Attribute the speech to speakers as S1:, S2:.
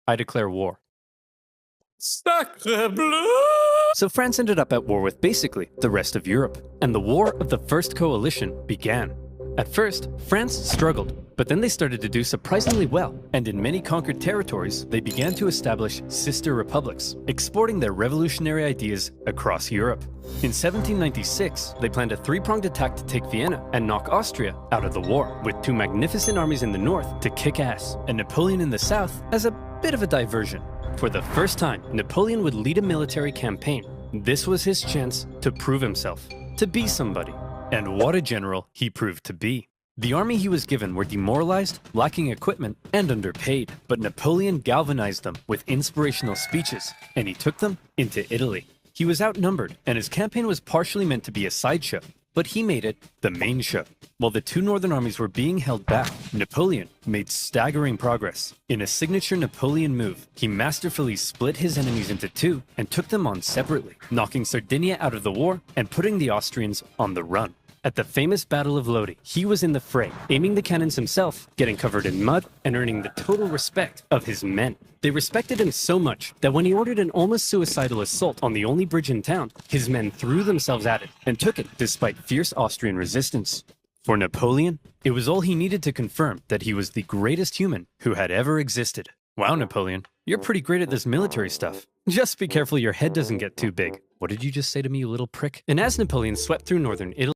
S1: I declare war.
S2: Sacre bleu!
S1: So France ended up at war with basically the rest of Europe, and the War of the First Coalition began. At first, France struggled, but then they started to do surprisingly well, and in many conquered territories, they began to establish sister republics, exporting their revolutionary ideas across Europe. In 1796, they planned a three-pronged attack to take Vienna and knock Austria out of the war, with two magnificent armies in the north to kick ass, and Napoleon in the south as a bit of a diversion. For the first time, Napoleon would lead a military campaign. This was his chance to prove himself, to be somebody. And what a general he proved to be. The army he was given were demoralized, lacking equipment, and underpaid, but Napoleon galvanized them with inspirational speeches, and he took them into Italy. He was outnumbered, and his campaign was partially meant to be a sideshow, but he made it the main show. While the two northern armies were being held back, Napoleon made staggering progress. In a signature Napoleon move, he masterfully split his enemies into two and took them on separately, knocking Sardinia out of the war and putting the Austrians on the run. At the famous Battle of Lodi, he was in the fray, aiming the cannons himself, getting covered in mud, and earning the total respect of his men. They respected him so much that when he ordered an almost suicidal assault on the only bridge in town, his men threw themselves at it and took it despite fierce Austrian resistance. For Napoleon, it was all he needed to confirm that he was the greatest human who had ever existed. Wow, Napoleon, you're pretty great at this military stuff. Just be careful your head doesn't get too big. What did you just say to me, you little prick? And as Napoleon swept through northern Italy,